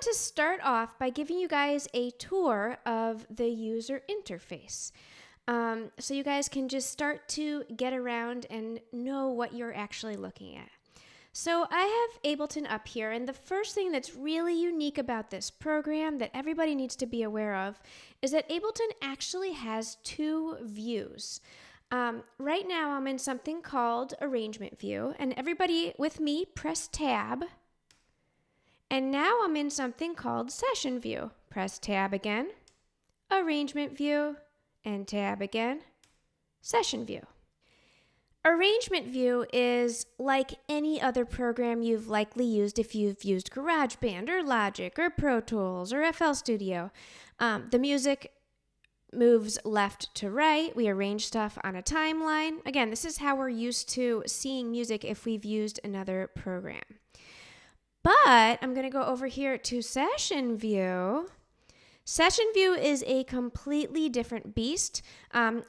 want to start off by giving you guys a tour of the user interface. So you guys can just start to get around and know what you're actually looking at. So I have Ableton up here, and the first thing that's really unique about this program that everybody needs to be aware of is that Ableton actually has two views. Right now I'm in something called Arrangement View, and everybody with me press Tab. And now I'm in something called Session View. Press Tab again, Arrangement View, and Tab again, Session View. Arrangement View is like any other program you've likely used if you've used GarageBand or Logic or Pro Tools or FL Studio. The music moves left to right. We arrange stuff on a timeline. Again, this is how we're used to seeing music if we've used another program. But I'm going to go over here to Session View. Session View is a completely different beast.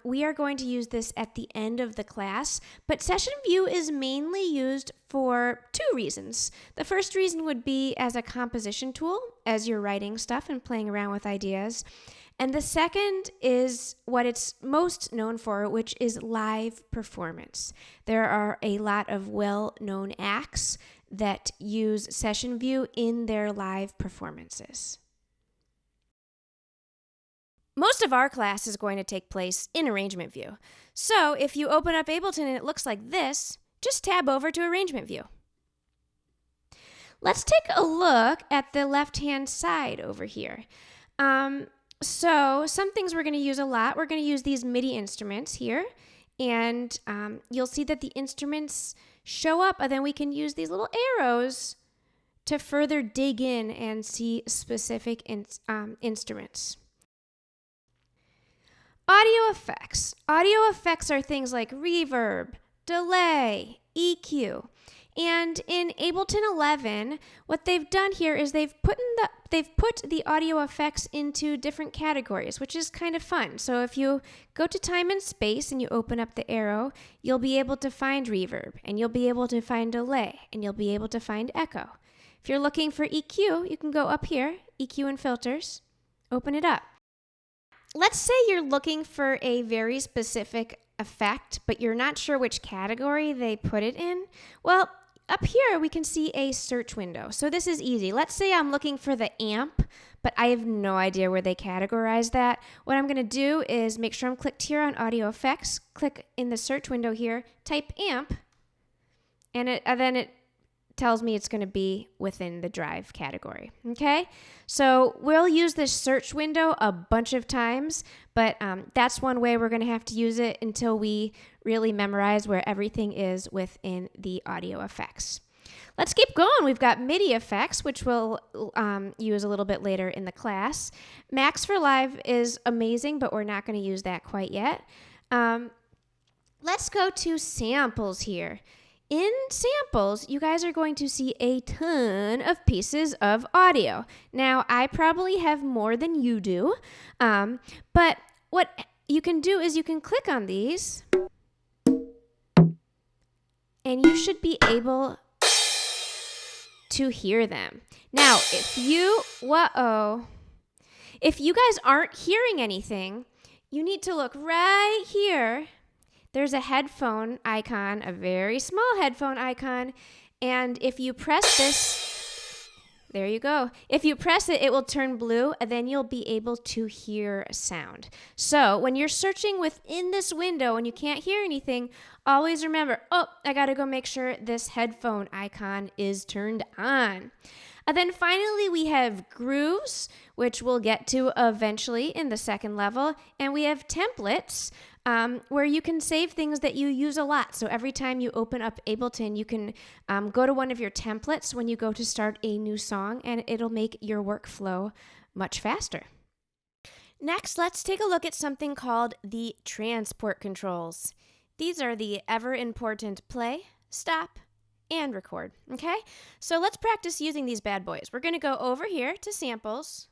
We are going to use this at the end of the class, but Session View is mainly used for two reasons. The first reason would be as a composition tool, as you're writing stuff and playing around with ideas. And the second is what it's most known for, which is live performance. There are a lot of well-known acts that use Session View in their live performances. Most of our class is going to take place in Arrangement View. So if you open up Ableton and it looks like this, just tab over to Arrangement View. Let's take a look at the left-hand side over here. So some things we're going to use a lot. We're going to use these MIDI instruments here, and you'll see that the instruments show up, and then we can use these little arrows to further dig in and see specific instruments. Audio effects. Audio effects are things like reverb, delay, EQ. And in Ableton 11, what they've done here is they've put the audio effects into different categories, which is kind of fun. So if you go to time and space and you open up the arrow, you'll be able to find reverb, and you'll be able to find delay, and you'll be able to find echo. If you're looking for EQ, you can go up here, EQ and filters, open it up. Let's say you're looking for a very specific effect, but you're not sure which category they put it in. Well, up here we can see a search window. So this is easy. Let's say I'm looking for the amp, but I have no idea where they categorize that. What I'm going to do is make sure I'm clicked here on audio effects, click in the search window here, type amp, and then it tells me it's going to be within the drive category. Okay, so we'll use this search window a bunch of times, but that's one way we're going to have to use it until we really memorize where everything is within the audio effects. Let's keep going. We've got MIDI effects, which we'll use a little bit later in the class. Max for Live is amazing, but we're not going to use that quite yet. Let's go to samples here. In samples, you guys are going to see a ton of pieces of audio. Now, I probably have more than you do, but what you can do is you can click on these, and you should be able to hear them. Now, if you guys aren't hearing anything, you need to look right here. There's a headphone icon, a very small headphone icon, and if you press this, there you go. If you press it, it will turn blue, and then you'll be able to hear sound. So when you're searching within this window and you can't hear anything, always remember, I gotta go make sure this headphone icon is turned on. And then finally, we have grooves, which we'll get to eventually in the second level, and we have templates, where you can save things that you use a lot. So every time you open up Ableton, you can go to one of your templates when you go to start a new song, and it'll make your workflow much faster. Next, let's take a look at something called the transport controls. These are the ever-important play, stop, and record, okay? So let's practice using these bad boys. We're going to go over here to samples,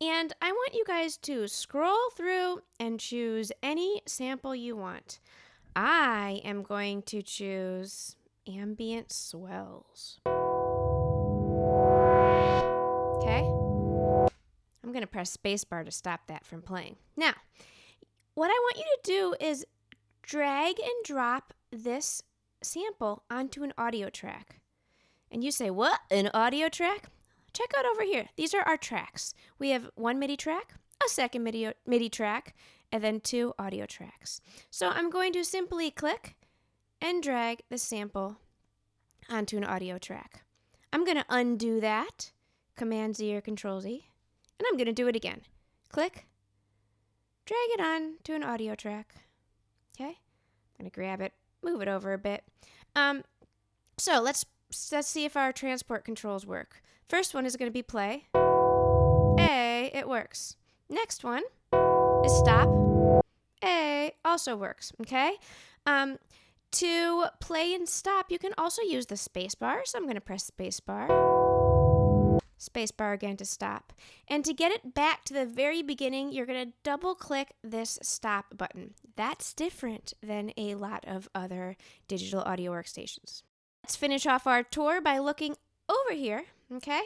and I want you guys to scroll through and choose any sample you want. I am going to choose ambient swells. going to press spacebar to stop that from playing. Now, what I want you to do is drag and drop this sample onto an audio track. And you say, what? An audio track? Check out over here. These are our tracks. We have one MIDI track, a second MIDI track, and then 2 audio tracks. So I'm going to simply click and drag the sample onto an audio track. I'm going to undo that, Command Z or Control Z, and I'm going to do it again. Click, drag it on to an audio track. Okay, I'm going to grab it, move it over a bit. So let's see if our transport controls work. First one is going to be play. A, it works. Next one is stop. A, also works, okay? To play and stop, you can also use the space bar. So I'm going to press space bar. Space bar again to stop. And to get it back to the very beginning, you're going to double click this stop button. That's different than a lot of other digital audio workstations. Let's finish off our tour by looking over here, okay?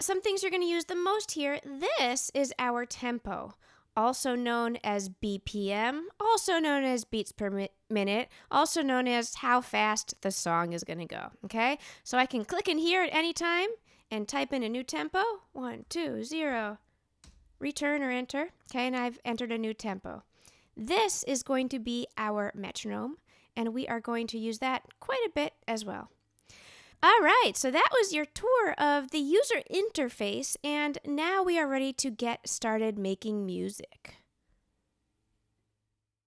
Some things you're going to use the most here. This is our tempo, also known as BPM, also known as beats per minute, also known as how fast the song is going to go, okay? So I can click in here at any time and type in a new tempo, 1, 2, 0, return or enter, okay, and I've entered a new tempo. This is going to be our metronome, and we are going to use that quite a bit as well. All right, so that was your tour of the user interface, and now we are ready to get started making music.